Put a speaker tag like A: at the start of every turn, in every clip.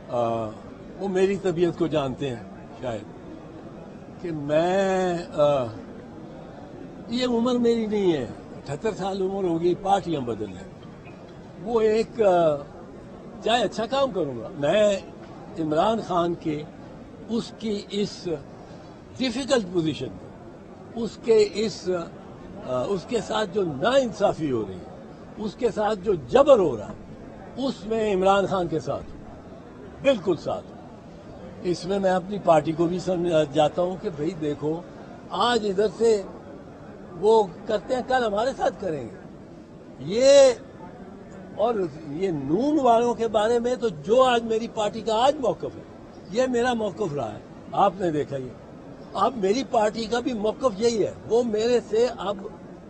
A: وہ میری طبیعت کو جانتے ہیں شاید کہ میں یہ عمر میری نہیں ہے، 78 سال عمر ہوگی، پارٹیاں بدل ہیں، وہ ایک چاہے اچھا کام کروں گا، میں عمران خان کے اس کی اس ڈیفیکلٹ پوزیشن میں، اس کے ساتھ جو ناانصافی ہو رہی ہے، اس کے ساتھ جو جبر ہو رہا ہے، اس میں عمران خان کے ساتھ ہوں، بالکل ساتھ ہوں۔ اس میں میں اپنی پارٹی کو بھی سمجھ جاتا ہوں کہ بھئی دیکھو آج ادھر سے وہ کرتے ہیں، کل ہمارے ساتھ کریں گے۔ اور یہ نون والوں کے بارے میں تو جو آج میری پارٹی کا آج موقف ہے، یہ میرا موقف رہا ہے، آپ نے دیکھا یہ، اب میری پارٹی کا بھی موقف یہی ہے، وہ میرے سے اب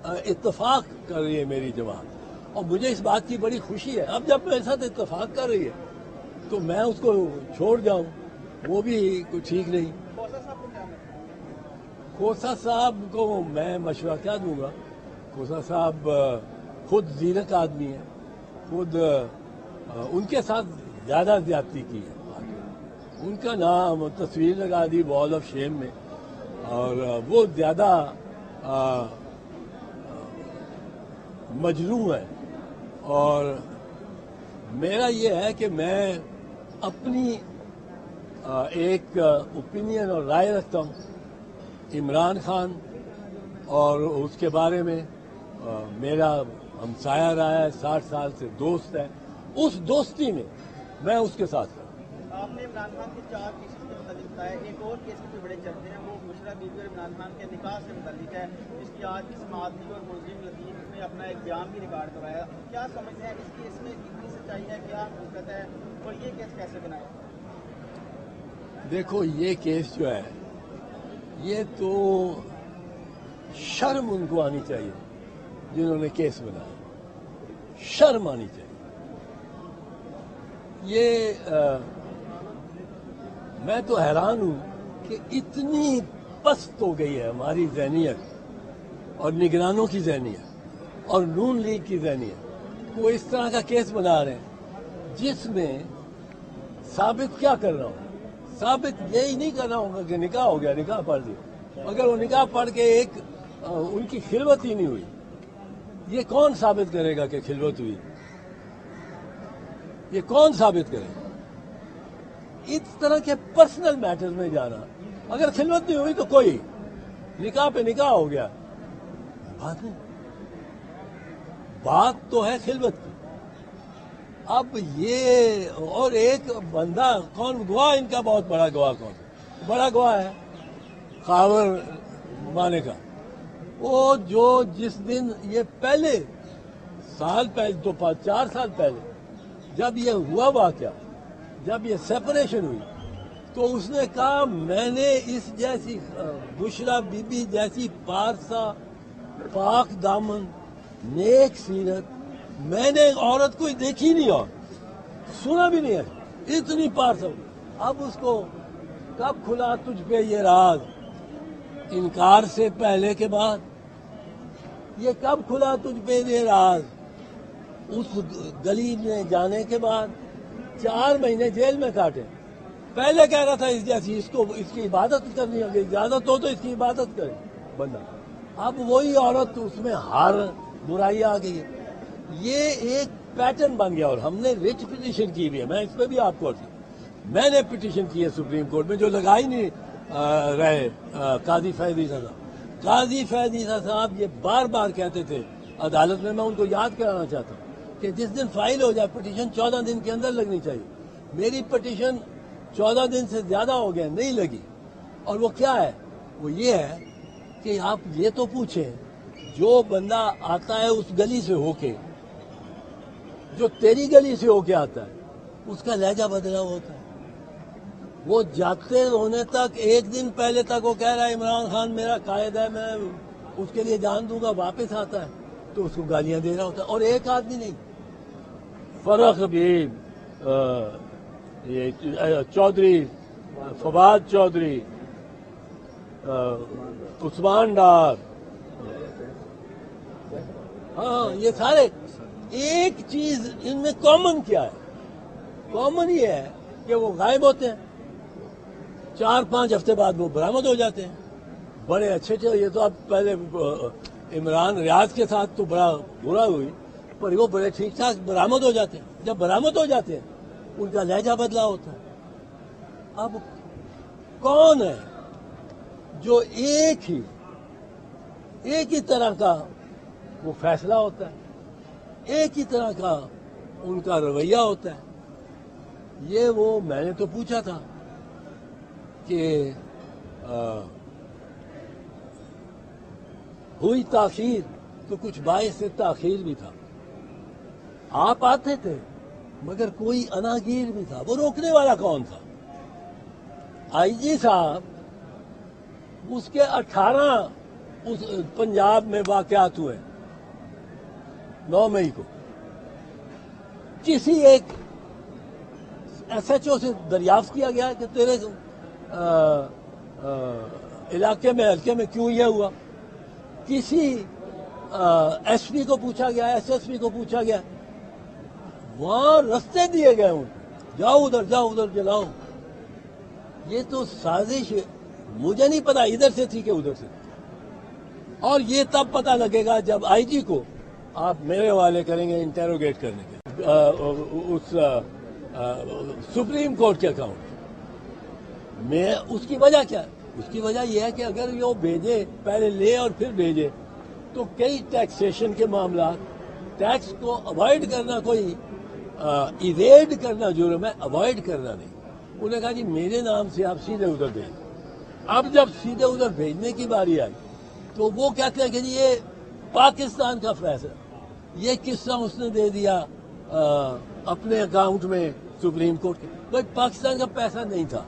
A: اتفاق کر رہی ہے میری جماعت، اور مجھے اس بات کی بڑی خوشی ہے۔ اب جب میرے ساتھ اتفاق کر رہی ہے تو میں اس کو چھوڑ جاؤں، وہ بھی کچھ ٹھیک نہیں۔ کھوسا صاحب کو میں مشورہ کیا دوں گا؟ کھوسا صاحب خود زیرک آدمی ہے، خود ان کے ساتھ زیادہ زیادتی کی ہے، ان کا نام تصویر لگا دی وال آف شیم میں، اور وہ زیادہ مجروح ہے، اور میرا یہ ہے کہ میں اپنی ایک اوپینین اور رائے رکھتا ہوں عمران خان، اور اس کے بارے میں میرا ہمسایہ رہا ہے، 60 سال سے دوست ہے، اس دوستی میں اس کے ساتھ ہوں۔
B: آپ نے عمران خان کے 4 کیسز کے متعلق بتایا، ایک اور کیس بھی بڑے چلتے ہیں، وہ بشرا بی بی اور عمران خان کے نکاح سے متعلق ہے، جس کی آج کی سماعت بھی اور ملزم لطیف نے اپنا ایک بیان بھی ریکارڈ کروایا۔ کیا سمجھتے ہیں اس کیس میں کتنی سچائی ہے، کیا حقیقت ہے، اور یہ کیس کیسے بنایا؟
A: دیکھو یہ کیس جو ہے، یہ تو شرم ان کو آنی چاہیے جنہوں نے کیس بنایا، شرم آنی چاہیے۔ یہ میں تو حیران ہوں کہ اتنی پست ہو گئی ہے ہماری ذہنیت اور نگرانوں کی ذہنیت اور نون لیگ کی ذہنیت، وہ اس طرح کا کیس بنا رہے ہیں جس میں ثابت کیا کر رہا ہوں؟ ثابت یہی نہیں کر رہا ہوں کہ نکاح ہو گیا، نکاح پڑھ لیا، اگر وہ نکاح پڑھ کے ایک ان کی خلوت ہی نہیں ہوئی، یہ کون ثابت کرے گا کہ خلوت ہوئی؟ یہ کون ثابت کرے گا؟ اس طرح کے پرسنل میٹر میں جانا، اگر خلوت نہیں ہوئی تو کوئی نکاح پہ نکاح ہو گیا، بات نہیں، بات تو ہے خلوت کی۔ اب یہ اور ایک بندہ کون گواہ، ان کا بہت بڑا گواہ کون ہے؟ بڑا گواہ ہے خاور مانے کا، وہ جو جس دن یہ پہلے سال پہلے تو 4 سال پہلے جب یہ ہوا واقعہ، جب یہ سیپریشن ہوئی، تو اس نے کہا میں نے اس جیسی بشرا بی بی جیسی پارسا پاک دامن نیک سیرت میں نے عورت کوئی دیکھی نہیں اور سنا بھی نہیں ہے، اتنی پارسا۔ اب اس کو کب کھلا تجھ پہ یہ راز؟ انکار سے پہلے کے بعد؟ یہ کب کھلا تجھ پہ یہ راز؟ اس گلی میں جانے کے بعد 4 مہینے جیل میں کاٹے، پہلے کہہ رہا تھا اس جیسی، اس کی عبادت کرنی ہوگی، اجازت ہو تو اس کی عبادت کرے بندہ، اب وہی عورت اس میں ہر برائی آ گئی ہے۔ یہ ایک پیٹرن بن گیا، اور ہم نے ریٹ پٹیشن کی بھی ہے، میں اس پہ بھی آپ کو میں نے پٹیشن کی ہے سپریم کورٹ میں، جو لگا ہی نہیں رہے قاضی فیض عیسیٰ صاحب۔ قاضی فیض عیسیٰ صاحب یہ بار بار کہتے تھے عدالت میں ان کو یاد کرانا چاہتا ہوں کہ جس دن فائل ہو جائے پٹیشن 14 دن کے اندر لگنی چاہیے، میری پٹیشن 14 دن سے زیادہ ہو گئے نہیں لگی، اور وہ کیا ہے؟ وہ یہ ہے کہ آپ یہ تو پوچھیں، جو بندہ آتا ہے اس گلی سے ہو کے، جو تیری گلی سے ہو کے آتا ہے، اس کا لہجہ بدلا ہوتا ہے، وہ جاتے ہونے تک ایک دن پہلے تک وہ کہہ رہا ہے عمران خان میرا قائد ہے، میں اس کے لیے جان دوں گا، واپس آتا ہے تو اس کو گالیاں دے رہا ہوتا ہے، اور ایک آدمی نہیں، فرق بھی چودھری فواد چودھری، عثمان ڈار، ہاں یہ سارے ایک چیز ان میں کامن کیا ہے؟ کامن یہ ہے کہ وہ غائب ہوتے ہیں, 4-5 ہفتے بعد وہ برآمد ہو جاتے ہیں. بڑے اچھے تھے. یہ تو اب پہلے عمران ریاض کے ساتھ تو بڑا برا ہوئی, پر وہ بڑے ٹھیک ٹھاک برآمد ہو جاتے ہیں. جب برآمد ہو جاتے ہیں ان کا لہجہ بدلا ہوتا ہے. اب کون ہے جو ایک ہی طرح کا وہ فیصلہ ہوتا ہے, ایک ہی طرح کا ان کا رویہ ہوتا ہے؟ یہ وہ میں نے تو پوچھا تھا کہ ہوئی تاخیر تو کچھ باعث تاخیر بھی تھا. آپ آتے تھے مگر کوئی اناگیر بھی تھا. وہ روکنے والا کون تھا؟ آئی جی صاحب اس کے 18 اس پنجاب میں واقعات ہوئے 9 مئی کو. کسی ایک ایس ایچ او سے دریافت کیا گیا کہ تیرے علاقے میں حلقے میں کیوں یہ ہوا؟ کسی ایس پی کو پوچھا گیا, ایس ایس پی کو پوچھا گیا. وہاں رستے دیے گئے ان کو, جاؤ ادھر جلاؤ. یہ تو سازش مجھے نہیں پتا ادھر سے تھی کہ ادھر سے تھی. اور یہ تب پتا لگے گا جب آئی جی کو آپ میرے حوالے کریں گے انٹروگیٹ کرنے کے اس سپریم کورٹ کے اکاؤنٹ میں. اس کی وجہ کیا ہے؟ اس کی وجہ یہ ہے کہ اگر وہ بھیجے, پہلے لے اور پھر بھیجے, تو کئی ٹیکسیشن کے معاملات, ٹیکس کو اوائڈ کرنا کوئی ایویڈ کرنا جرم ہے, اوائڈ کرنا نہیں. انہوں نے کہا جی میرے نام سے آپ سیدھے ادھر بھیجیں. اب جب سیدھے ادھر بھیجنے کی باری آئی تو وہ کہتے ہیں کہ جی یہ پاکستان کا فیصلہ. یہ قصہ اس نے دے دیا اپنے اکاؤنٹ میں سپریم کورٹ کے. بھائی پاکستان کا پیسہ نہیں تھا.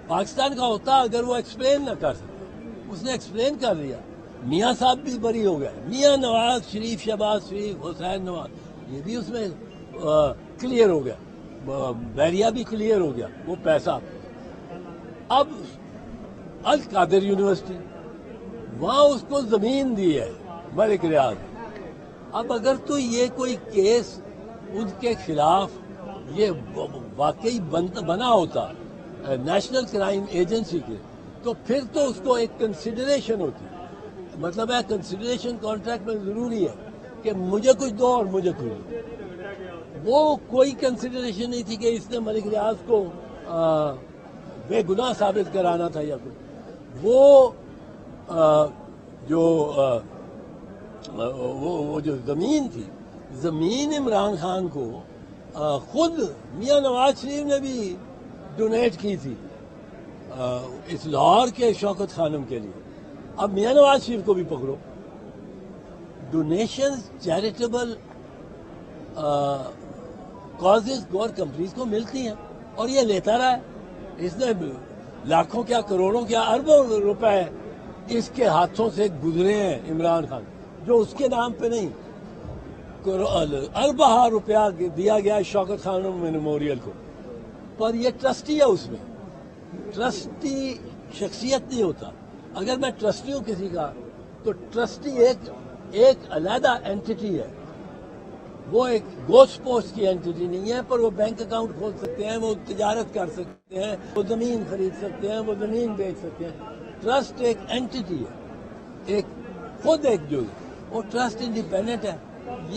A: پاکستان کا ہوتا اگر وہ ایکسپلین نہ کر سکتا. اس نے ایکسپلین کر دیا. میاں صاحب بھی بری ہو گئے, میاں نواز شریف, شہباز شریف, حسین نواز, یہ بھی اس میں کلیئر ہو گیا. بیریا بھی کلیئر ہو گیا. وہ پیسہ اب القادر یونیورسٹی, وہاں اس کو زمین دی ہے ملک ریاض. اب اگر تو یہ کوئی کیس ان کے خلاف یہ واقعی بنا ہوتا نیشنل کرائم ایجنسی کے, تو پھر تو اس کو ایک کنسیڈریشن ہوتی. مطلب ہے کنسیڈریشن کانٹریکٹ میں ضروری ہے کہ مجھے کچھ دو اور مجھے کچھ دو. وہ کوئی کنسیڈریشن نہیں تھی کہ اس نے ملک ریاض کو بے گناہ ثابت کرانا تھا یا کچھ. وہ جو زمین تھی, زمین عمران خان کو خود میاں نواز شریف نے بھی ڈونیٹ کی تھی اس لاہور کے شوکت خانم کے لیے. اب میاں نواز شریف کو بھی پکڑو. ڈونیشن چیریٹیبل کازز گور کمپنیز کو ملتی ہیں اور یہ لیتا رہا ہے. اس نے لاکھوں کیا کروڑوں کیا اربوں روپے اس کے ہاتھوں سے گزرے ہیں عمران خان, جو اس کے نام پہ نہیں. اربہ روپیہ دیا گیا شوکت خانم میموریل کو, پر یہ ٹرسٹی ہے. اس میں ٹرسٹی شخصیت نہیں ہوتا. اگر میں ٹرسٹی ہوں کسی کا تو ٹرسٹی ایک علیحدہ اینٹی ہے. وہ ایک گوشت پوسٹ کی اینٹی نہیں ہے, پر وہ بینک اکاؤنٹ کھول سکتے ہیں, وہ تجارت کر سکتے ہیں, وہ زمین خرید سکتے ہیں, وہ زمین بیچ سکتے ہیں. ٹرسٹ ایک اینٹی ہے, ایک خود ایک جو وہ ٹرسٹ انڈیپینڈنٹ ہے.